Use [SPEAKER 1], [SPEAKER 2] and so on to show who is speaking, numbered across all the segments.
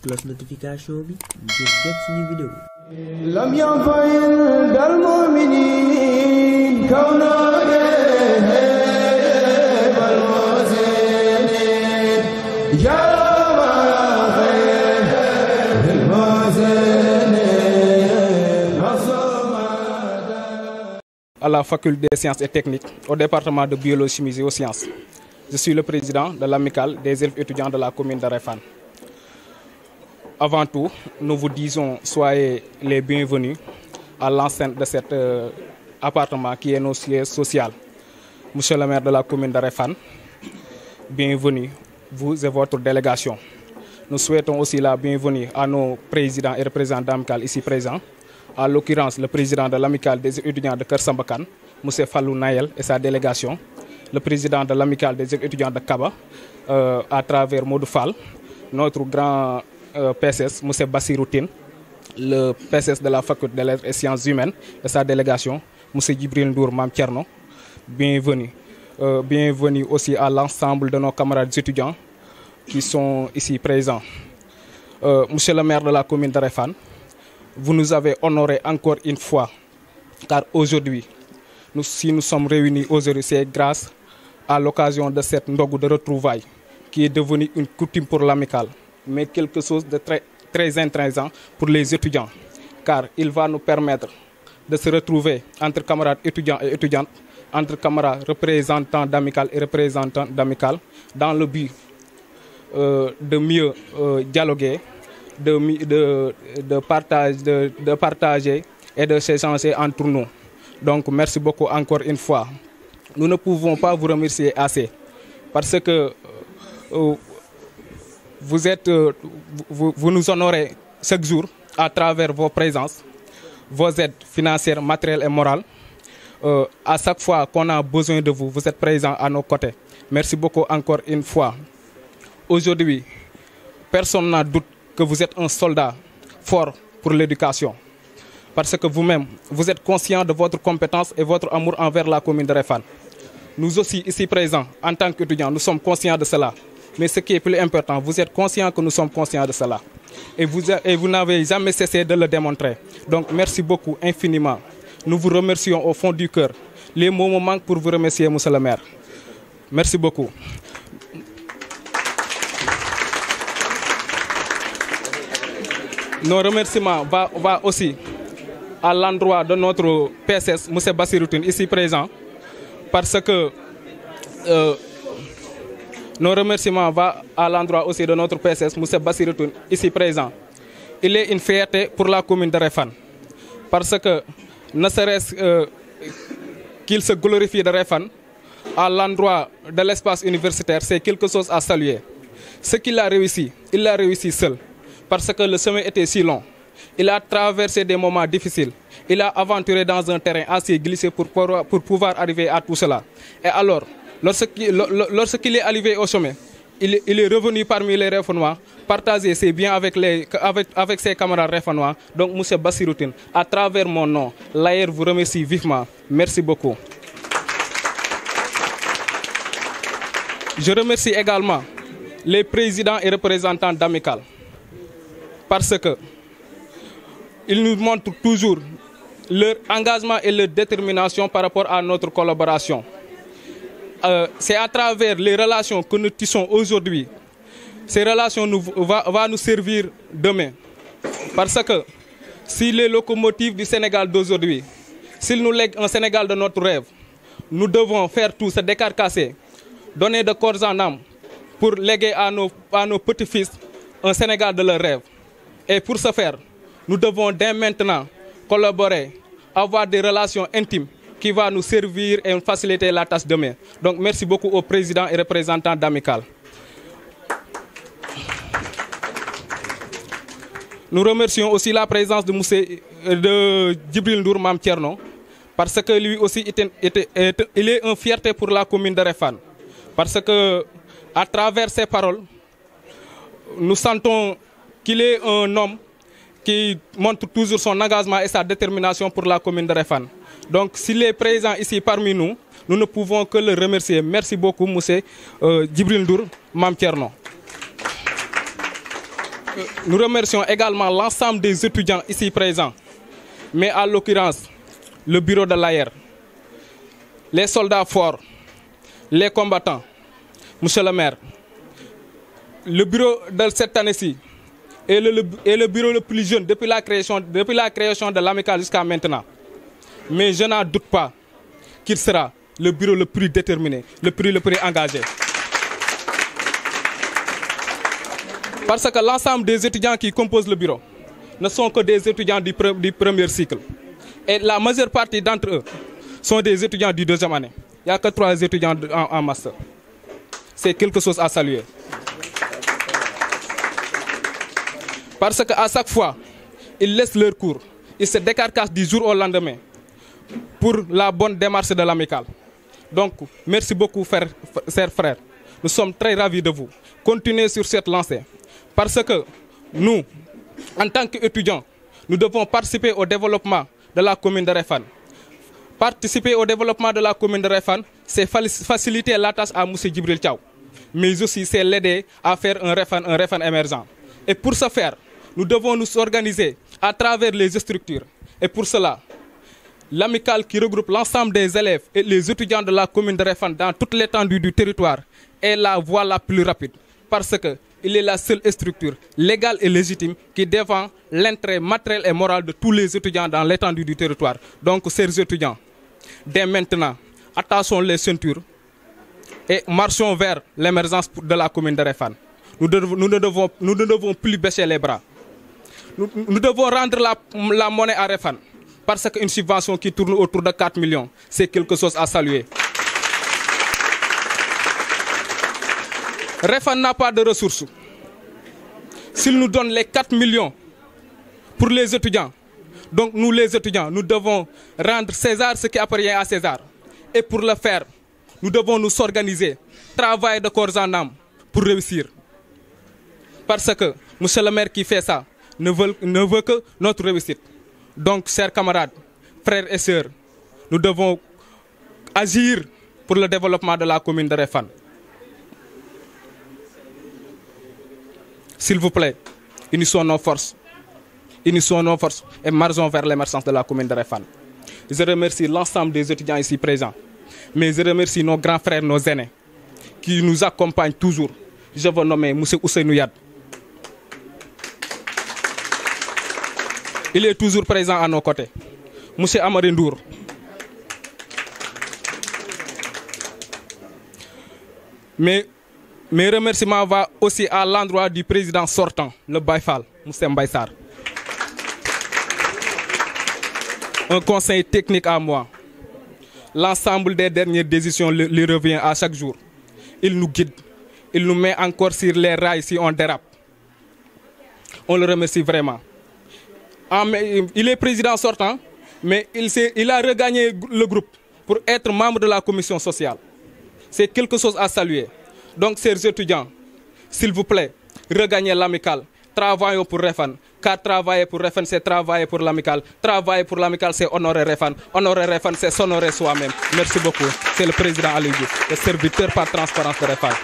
[SPEAKER 1] cloche notification bi ngir jot suñu vidéo.
[SPEAKER 2] lam yanfa'il dal mu'minin kawna wal muhsinin jarama khayril muhsinin
[SPEAKER 3] à la faculté des sciences et techniques au département de biologie, chimie et aux sciences. Je suis le président de l'amicale des élèves étudiants de la commune de Réfane. Avant tout, nous vous disons soyez les bienvenus à l'enceinte de cet appartement qui est notre siège social. Monsieur le maire de la commune de Réfane, bienvenue, vous et votre délégation. Nous souhaitons aussi la bienvenue à nos présidents et représentants d'amicale ici présents, à l'occurrence le président de l'amicale des étudiants de Kër Sambakan, M. Fallou Nayel et sa délégation, le président de l'amicale des étudiants de Kaba, à travers Modou Fall, notre grand PSS, M. Bassirou Tine, le PSS de la faculté des lettres et sciences humaines et sa délégation, M. Djibril Ndour Mam Thierno, bienvenue. Bienvenue aussi à l'ensemble de nos camarades étudiants qui sont ici présents. Monsieur le maire de la commune de Réfane, vous nous avez honorés encore une fois, car aujourd'hui, si nous sommes réunis aujourd'hui, c'est grâce à l'occasion de cette ndogu de retrouvailles qui est devenue une coutume pour l'amicale, mais quelque chose de très intéressant pour les étudiants, car il va nous permettre de se retrouver entre camarades étudiants et étudiantes, entre camarades représentants d'amicale et représentants d'amicale, dans le but de mieux dialoguer, de partager et de s'échanger entre nous. Donc merci beaucoup encore une fois. Nous ne pouvons pas vous remercier assez parce que vous nous honorez chaque jour à travers vos présences, vos aides financières, matérielles et morales. À chaque fois qu'on a besoin de vous, vous êtes présents à nos côtés. Merci beaucoup encore une fois. Aujourd'hui, personne n'a doute que vous êtes un soldat fort pour l'éducation. Parce que vous-même, vous êtes conscient de votre compétence et votre amour envers la commune de Réfane. Nous aussi, ici présents, en tant qu'étudiants, nous sommes conscients de cela. Mais ce qui est plus important, vous êtes conscients que nous sommes conscients de cela. Et vous n'avez jamais cessé de le démontrer. Donc, merci beaucoup, infiniment. Nous vous remercions au fond du cœur. Les mots me manquent pour vous remercier, monsieur le maire. Merci beaucoup. Nos remerciements vont aussi à l'endroit de notre PSS, M. Bassirou Tine, ici présent, parce que nos remerciements vont à l'endroit aussi de notre PSS, M. Bassirou Tine, ici présent. Il est une fierté pour la commune de Réfane, parce que ne serait-ce qu'il se glorifie de Réfane à l'endroit de l'espace universitaire, c'est quelque chose à saluer. Ce qu'il a réussi, il l'a réussi seul, parce que le chemin était si long. Il a traversé des moments difficiles. Il a aventuré dans un terrain assez glissé pour pouvoir arriver à tout cela. Et alors, lorsqu'il est arrivé au chemin, il est revenu parmi les Réfanois, partager ses biens avec ses camarades Réfanois. Donc, M. Bassirou Tine, à travers mon nom, l'AER vous remercie vivement. Merci beaucoup. Je remercie également les présidents et représentants d'amicale, parce que ils nous montrent toujours leur engagement et leur détermination par rapport à notre collaboration. C'est à travers les relations que nous tissons aujourd'hui. Ces relations vont nous servir demain. Parce que si les locomotives du Sénégal d'aujourd'hui, s'ils nous lèguent un Sénégal de notre rêve, nous devons faire tout, se décarcasser, donner de corps en âme pour léguer à nos petits-fils un Sénégal de leur rêve. Et pour ce faire, nous devons dès maintenant collaborer, avoir des relations intimes qui vont nous servir et nous faciliter la tâche demain. Donc merci beaucoup aux présidents et représentants d'amicale. Nous remercions aussi la présence de Djibril Ndour Mam Thierno, parce que lui aussi il est une fierté pour la commune de Réfane. Parce que à travers ses paroles, nous sentons qu'il est un homme qui montre toujours son engagement et sa détermination pour la commune de Réfane. Donc s'il est présent ici parmi nous, nous ne pouvons que le remercier. Merci beaucoup, M. Djibril Ndour Mam Thierno. Nous remercions également l'ensemble des étudiants ici présents, mais à l'occurrence, le bureau de l'AER, les soldats forts, les combattants, monsieur le maire, le bureau de cette année-ci est le bureau le plus jeune depuis la création de l'amicale jusqu'à maintenant. Mais je n'en doute pas qu'il sera le bureau le plus déterminé, le plus engagé. Parce que l'ensemble des étudiants qui composent le bureau ne sont que des étudiants du premier cycle. Et la majeure partie d'entre eux sont des étudiants du deuxième année. Il n'y a que 3 étudiants en master. C'est quelque chose à saluer. Parce qu'à chaque fois, ils laissent leur cours. Ils se décarcassent du jour au lendemain pour la bonne démarche de l'amicale. Donc, merci beaucoup, chers frères. Nous sommes très ravis de vous. Continuez sur cette lancée. Parce que nous, en tant qu'étudiants, nous devons participer au développement de la commune de Réfane. Participer au développement de la commune de Réfane, c'est faciliter la tâche à M. Djibril Thiaw. Mais aussi, c'est l'aider à faire un Réfane émergent. Et pour ce faire, nous devons nous organiser à travers les structures. Et pour cela, l'amicale qui regroupe l'ensemble des élèves et les étudiants de la commune de Réfane dans toute l'étendue du territoire est la voie la plus rapide. Parce qu'il est la seule structure légale et légitime qui défend l'intérêt matériel et moral de tous les étudiants dans l'étendue du territoire. Donc, chers étudiants, dès maintenant, attachons les ceintures et marchons vers l'émergence de la commune de Réfane. Nous ne devons plus baisser les bras. Nous devons rendre la monnaie à Réfane. Parce qu'une subvention qui tourne autour de 4 millions, c'est quelque chose à saluer. Réfane n'a pas de ressources. S'il nous donne les 4 millions pour les étudiants, donc nous les étudiants, nous devons rendre César ce qui appartient à César. Et pour le faire, nous devons nous organiser, travailler de corps en âme pour réussir. Parce que monsieur le maire qui fait ça ne veut que notre réussite. Donc, chers camarades, frères et sœurs, nous devons agir pour le développement de la commune de Réfane. S'il vous plaît, unissons nos forces et marchons vers l'émergence de la commune de Réfane. Je remercie l'ensemble des étudiants ici présents, mais je remercie nos grands frères, nos aînés, qui nous accompagnent toujours. Je veux nommer M. Ousseynou Yad. Il est toujours présent à nos côtés. M. Amarindour. Mais mes remerciements vont aussi à l'endroit du président sortant, le Baïfal, M. Mbaïsar. Un conseil technique à moi. L'ensemble des dernières décisions lui revient à chaque jour. Il nous guide. Il nous met encore sur les rails si on dérape. On le remercie vraiment. Il est président sortant, mais il a regagné le groupe pour être membre de la commission sociale. C'est quelque chose à saluer. Donc, chers étudiants, s'il vous plaît, regagnez l'amicale. Travaillons pour Réfane. Car travailler pour Réfane, c'est travailler pour l'amicale. Travailler pour l'amicale, c'est honorer Réfane. Honorer Réfane, c'est s'honorer soi-même. Merci beaucoup. C'est le président Aliou Diouf, le serviteur par transparence de Réfane.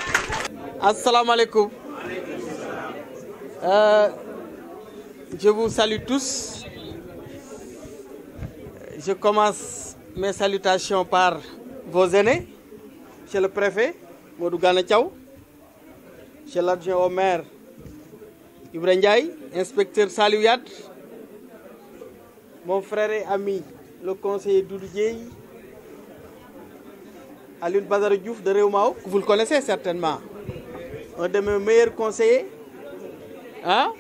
[SPEAKER 4] Assalamu alaikum. Je vous salue tous. Je commence mes salutations par vos aînés, Monsieur le préfet, Modou Gana Thiaw, Monsieur l'adjoint au maire, Ibrahima Ndiaye, inspecteur Saliou Yad, mon frère et ami, le conseiller Doudou Dieye, Alioune Badara Diouf de Réumao, que vous le connaissez certainement, un de mes meilleurs conseillers, hein?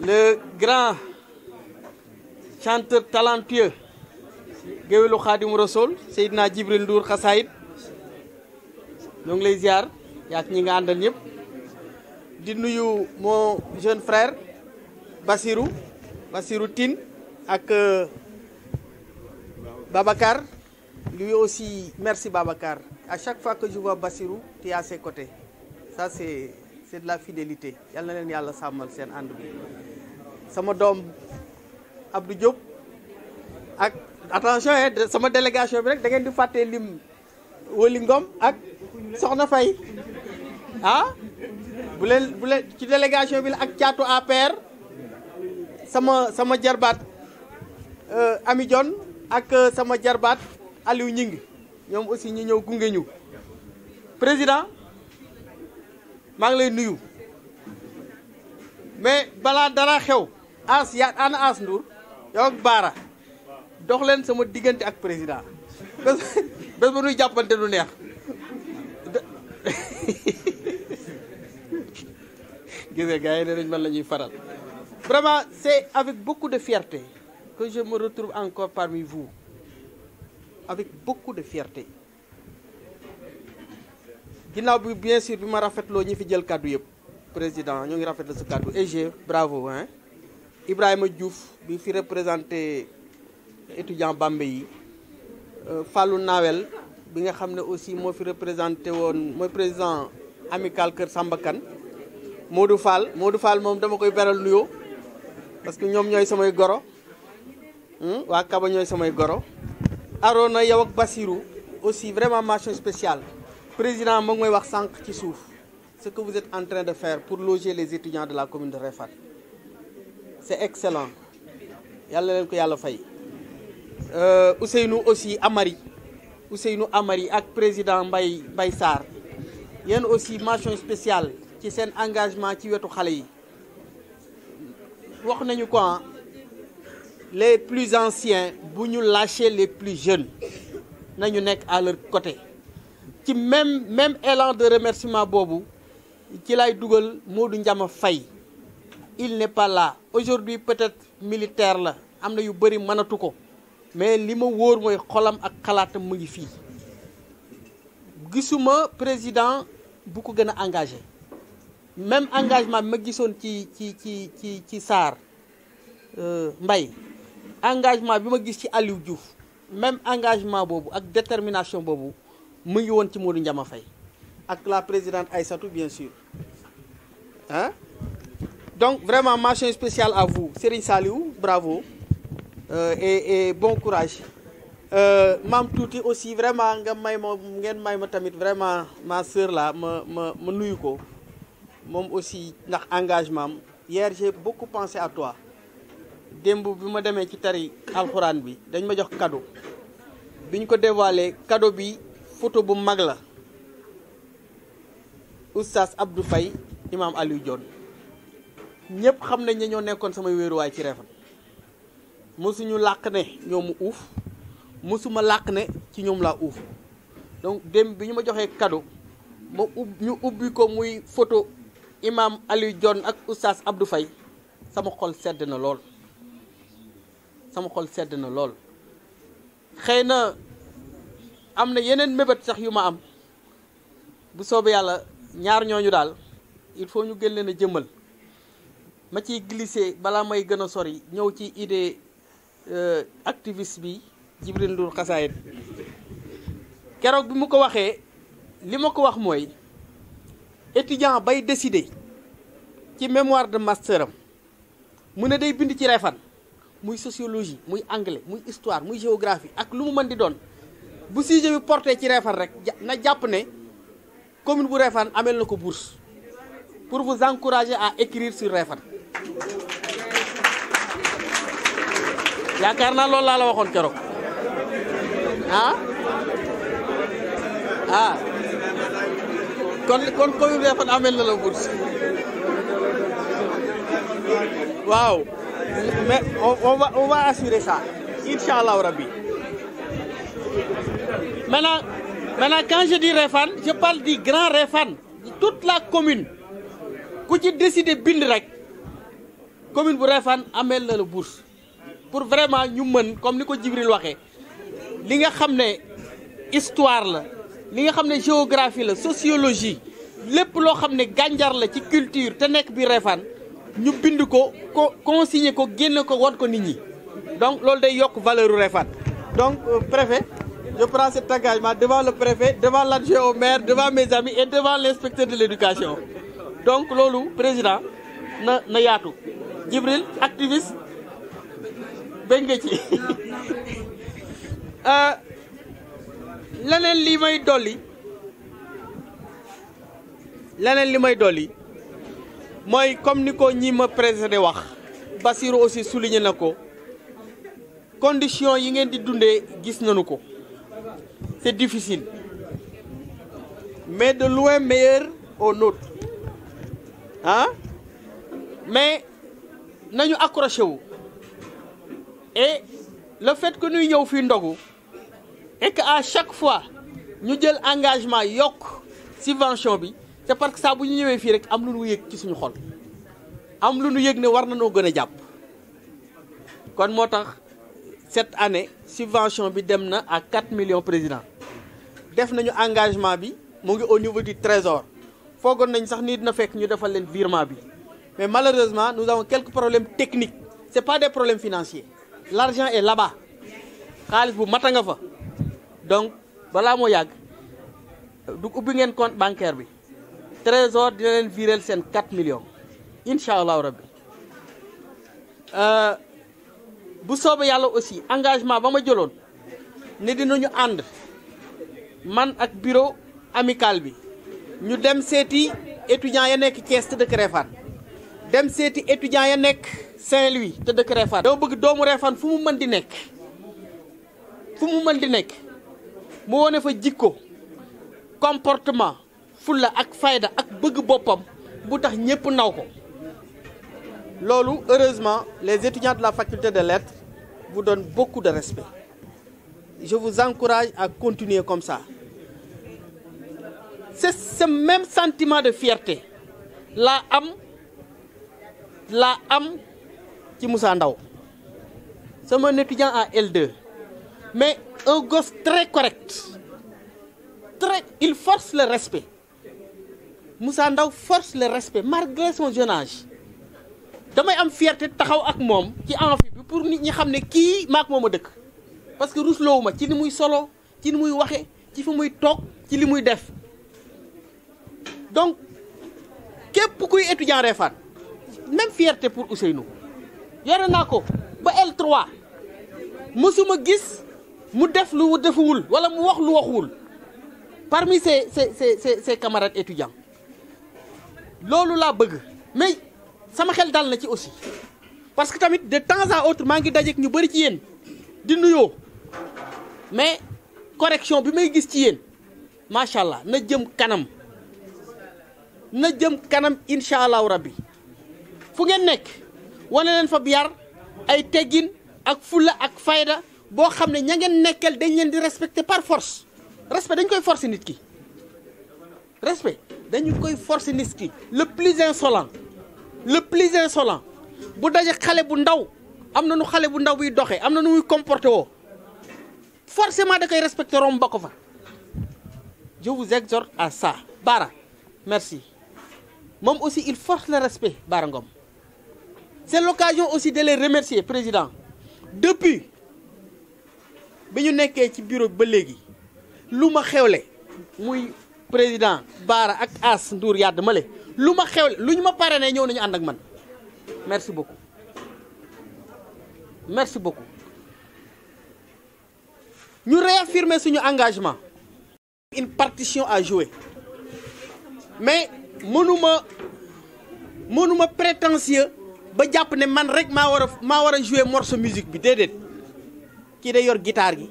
[SPEAKER 4] Le grand chanteur talentueux Géwélu Khadim Rassoul Seydina Djibril Ndour Xasaïd ñoo ngi lay ziar yaak ñi nga àndal ñëpp di nuyu mon jeune frère Bassirou Tine ak Babacar. Lui aussi, merci Babacar. À chaque fois que je vois Bassirou, tu es à ses côtés. Ça c'est de la fidélité. Yalla na len Yalla samal sen and bi. Sama dom Abdou Diop ak attention sama délégation bi rek da ngeen di faté lim Woli Ngom ak Soxna Faye ah bu leen ci délégation bi la ak caatu APR sama jarbaat Ami Dione ak sama jarbaat Aliou Ñing ñoom aussi ñu ñëw gunge ñu président maa ngi lay nuyu mais balaa dara xew ana As Ndour yow ak Baara dox leen sama diggante ak président bés ba nuy jàppante du neex gis nga gars yi ne nañ man la ñuy faral vraiment c'est avec beaucoup de fierté que je me retrouve encore parmi vous avec beaucoup de fierté ginnaaw bi bien sûr bi ma rafetloo ñi fi jël kàddu yëpp président ñoo ngi rafetlu sa kàddu EG bravo hein Ibrahima Diouf bi fi représenté étudiant Bambey yi Fallou Nawel bi nga xam ne aussi moo fi représenté woon mooy président amical Kër Samba Kane Modou Fall moom dama koy beral nuyoo parce que ñoom ñooy samay goro waa Kaba ñooy samay goro Arona yow ak Bassirou aussi vraiment mention spéciale président moo ngi may wax sànq ci suuf ce que vous êtes en train de faire pour loger les étudiants de la commune de Réfane c'est excellent yàlla leen ko yàlla fay Ousseynou Amari ak président Mbaye Sarr yéen aussi mention spéciale ci seen engagement ci wetu xale yi wax nañu quoi les plus anciens bu ñu lâcher les plus jeunes nañu nekk à leur côté ci même élan de remerciement boobu ci lay dugal Modou Ndiama Faye il n'est pas là aujourd'hui peut-être militaire la am na yu bëri mënatu ko mais li ma wóor mooy xolam ak xalaatam mu ngi fii gisuma président bu ko gën a engagé même engagement bi ma gisoon ci Sarr Mbaye engagement bi ma gis ci Aliou Diouf même engagement boobu ak détermination boobu mu ngi woon ci Modou Ndiama Faye ak la présidente Aïssatou bien sûr hein donc vraiment mention spéciale à vous Serigne Saliou bravo et bon courage Mam Touti aussi vraiment ngeen may ma tamit vraiment ma sœur là ma nuyu ko moom aussi ndax engagement am hier j'ai beaucoup pensé à toi démb bi ma demee ci tari alxuraan bi dañ ma jox cadeau biñ ko dévoilé cadeau bi photo bu mag la Oustaz Abdou Faye Imam Aliou Dione ñëpp xam nañ ne ñoo nekkoon samay wéeruwaay ci Réfane mosuñu làq ne ñoomu uuf mosuma làq ne ci ñoom laa uuf donc démb bi ñu ma joxee cadeau ñu ubbi ko muy photo Imam Aliou Dione ak Oustaz Abdou Faye sama xol sedd na lool xëy na am na yeneen mébét sax yu ma am bu soobee yàlla ñaar ñooñu daal il faut ñu gën leen a jëmmal ma ciy glisser balaa may gën a sori ñëw ci idée activiste bi Djibril Ndour Xasaayid keroog bi mu ko waxee li ma ko wax mooy étudiant bay décider ci mémoire de master am mu ne day bind ci Réfane muy sociologie muy anglais muy histoire muy géographie ak lu mu mën di doon bu sujet bi porté ci Réfane rek na jàpp ne commune bu Réfane amel na ko bourse pour vous encourager à écrire sur Réfane yaakaar naa loolu laa la waxoon keroog kon commune bu Réfane amel na la bourse waaw mais on va assurer ça Inch'Allah Rabbi. Maintenant quand je dis Réfane je parle du grand Réfane toute la commune ku ci décider bind rek commune bu Réfane amel na la bourse pour vraiment ñu mën comme ni ko Djibril waxee li nga xam ne histoire la li nga xam ne géographie la sociologie lépp loo xam ne gànjar la ci culture te nekk bi Réfane ñu bind ko consigner ko génne ko won ko nit ñi donc loolu day yokk valeur u Réfane donc préfet je prends cet engagement devant le préfet devant l'adjoint au maire devant mes amis et devant l'inspecteur de l'éducation donc loolu président na yaatu Djibril activiste bëgg nga ci leneen lii may dolli leneen li may dolli mooy comme ni ko ñi ma précédé wax Bassirou aussi souligné na ko conditions yi ngeen di dundee gis nañu ko c'est difficile mais de loin meilleur au nôtre ah mais nañu accroché wu et le fait que ñuy ñëw fii ndogu et que à chaque fois ñu jël engagement yokk subvention bi c'est parce que saa bu ñu ñëwee fii rek am lu ñu yëg ci suñu xol am lu ñu yëg ne war na noo gën a jàpp kon moo tax cette année subvention bi dem na à 4 millions président def nañu engagement bi mu ngi au niveau du trésor foogoon nañ sax nii dina fekk ñu defal leen virement bi mais malheureusement nous avons quelques problèmes techniques c'est pas des problèmes financiers l'argent est là-bas xaalis bu mata nga fa donc balaa moo yàgg du ubbi ngeen compte bancaire bi trésor dina leen virer seen 4 millions incha allahu rabbi bu soobee yàlla aussi engagement ba ma jëloon ne dinañu ànd man ak bureau amical bi ñu dem seeti étudiants ya nekk Thiès te dëkk Réfane dem seeti étudiants ya nekk Saint-Louis te dëkk Réfane dama bëgg doomu Réfane fu mu mën di nekk mu wone fa jikko comportement fulla ak fayda ak bëgg boppam bu tax ñépp naw ko loolu heureusement les étudiants de la faculté de lettres vous donnent beaucoup de respect je vous encourage à continuer comme ça c'est ce même sentiment de fierté laa am ci Moussa Ndaw c'est un étudiant à L2 mais un gosse très correct il force le respect Moussa Ndaw force le respect malgré son jeune âge damay am fierté taxaw ak moom ci amphi bi pour nit ñi xam ne kii maak moom a dëkk parce que rusloowu ma ci ni muy solo ci ni muy waxe ci fi muy toog ci li muy def donc képp kuy étudiant Réfane même fierté pour Ousseynou yore naa ko ba L3 mësuma gis mu def lu defuwul wala mu wax lu waxuwul parmi ses camarades étudiants loolu laa bëgg mais sama xel dal na ci aussi parce que tamit de temps à autre maa ngi dajeek ñu bari ci yéen di nuyoo mais correction bi may gis ci yéen macha allah na jëm kanam incha allahu rabbi fu ngeen nekk wane leen fa yar ay teggin ak fulla ak fayda boo xam ne ña ngeen nekkal dañ leen di respecter par force respect dañ koy forcer nit ki le plus insolent bu daje xale bu ndaw am na nu xale bu ndaw buy doxee am na nu muy comporté woo forcément da koy respecter romb ba ko fa je vous exhorte à ça Bara merci moom aussi il force le respect Bara Ngom c'est l'occasion aussi de les remercier président depuis bi ñu nekkee ci bureau ba léegi lu ma xewle muy président Bara ak As Ndour Yade Male lu ma xewle lu ñu ma parrainé ñëw nañu ànd ak man merci beaucoup ñu réaffirmer suñu engagement une partition à jouer mais mënuma prétentieux ba jàpp ne man rek maa war a jouer morceau musique bi déedéet kii day yor guitare gi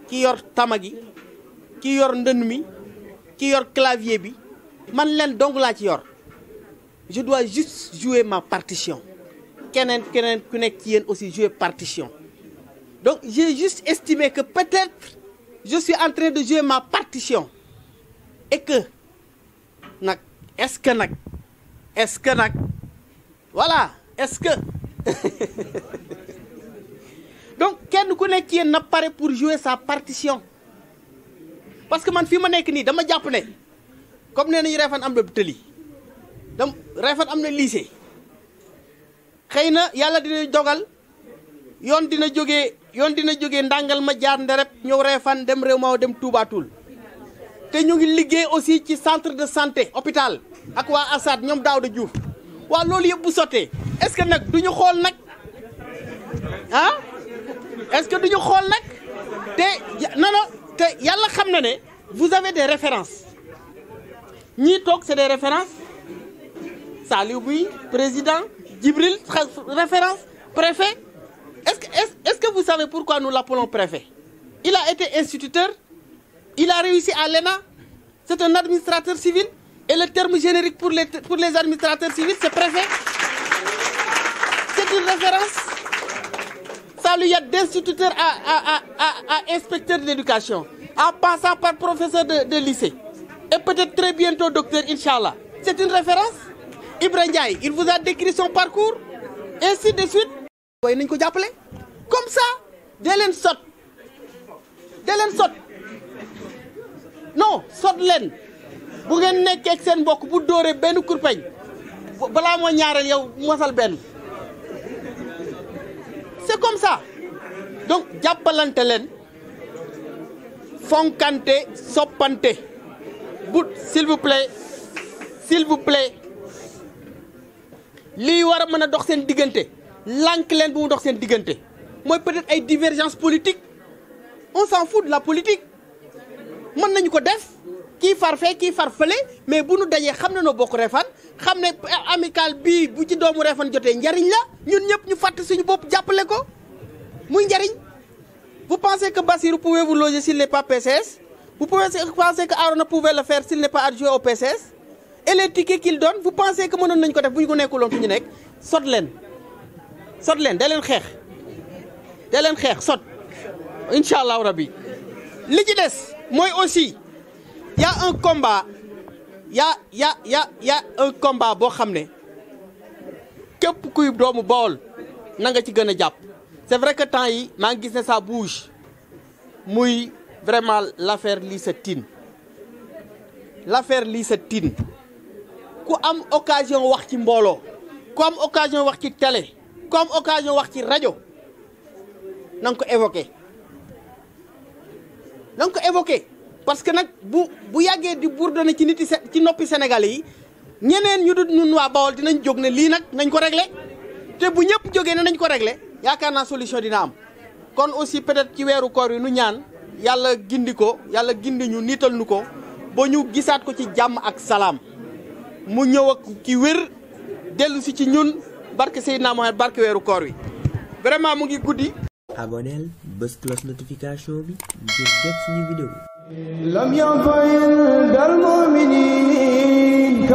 [SPEAKER 4] kii yor tama gi kii yor ndënd mi kii yor clavier bi man leen dong laa ci yor je dois juste jouer ma partition keneen ku nekk ci yéen aussi jouer partition donc j'ai juste estimé que peut-être je suis en train de jouer ma partition et que nag est-ce que voilà est-ce que donc kenn ku nekk ci yéen na pare pour jouer sa partition parce que man fii ma nekk nii dama jàpp ne comme nee nañu Réfane am na tëli Réfane am na lycée xëy na yàlla dina dogal yoon dina jógee ndàngal ma jaar nderep ñëw Réfane dem réew ma dem Touba Toul te ñu ngi liggéey aussi ci centre de santé hôpital ak waa Assad ñoom Daouda Diouf waaw loolu yëpp bu sottee est-ce que nag du ñu xool nag ah est-ce que du ñu xool nag te non te yàlla xam na ne vous avez des références ñii toog c'est des références Saliou Bouy président Djibril référence préfet est-ce que vous savez pourquoi nous l'appelons préfet? Il a été instituteur, il a réussi à l'ENA, c'est un administrateur civil et le terme générique pour les administrateurs civils c'est préfet. C'est une référence. Saliou y a d'instituteur à inspecteur de l'éducation, en passant par professeur de lycée et peut-être très bientôt docteur Inch'Allah. C'est une référence. Ibrahima Ndiaye, il vous a décrit son parcours, ainsi de suite. Boy nañ ko jàppale comme ça dee leen sot non sot leen bu ngeen nekkee ak seen mbokk bu dóoree benn kurpeñ balaa moo ñaareel yow mosal benn c'est comme ça donc jàppalante leen fonkante soppante bu s'il vous plaît lii war a mën a dox seen diggante lànk leen bu mu dox seen diggante mooy peut-être ay divergence politique on s'en fout de la politique mën nañu ko def kii far fee kii far fële mais bu nu dajee xam ne noo bokk Refane xam ne amical bii bu ci doomu Refane jotee njariñ la ñun ñëpp ñu fàtte suñu bopp jàppale ko muy njariñ. Vous pensez que Bassirou pouvait vous loger s'il n'est pas PCS? Vous pensez que Arona pouvait le faire s'il n'est pas adjoint au PCS? Et les tickets qu'il donne, vous pensez que mënoon nañu ko def bu ñu ko nekkuloon fi ñu nekk sot leen da leen xeex sot incha allahu rabbi li ci des mooy aussi y a un combat y a un combat boo xam ne képp kuy doomu Bawol na nga ci gën a jàpp. C'est vrai que temps yi maa ngi gis ne ça bouge muy vraiment l'affaire Lissa Tine ku am occasion wax ci mbooloo ku am occasion wax ci télé ku am occasion wax ci rajo na nga ko évoqué parce que nag bu yàggee di bourdonné ci noppi Sénégalais yi ñeneen ñu dul ñun waa Bawol dinañ jóg ne lii nag nañ ko réglé te bu ñëpp jógee ne nañ ko réglé yaakaar naa solution dina am kon aussi peut-être ci weeru koor yi nu ñaan yàlla gindi ñu niital nu ko ba ñu gisaat ko ci jàmm ak salaam mu ñëw ak ki wér dellu si ci ñun barke Seydina Mohamed barke weeru koor wi vraiment mu ngi guddi.
[SPEAKER 1] abonneel bës cloche notification bi ngir jot suñu vidéo.
[SPEAKER 2] lam yanfa'il dal mu'minin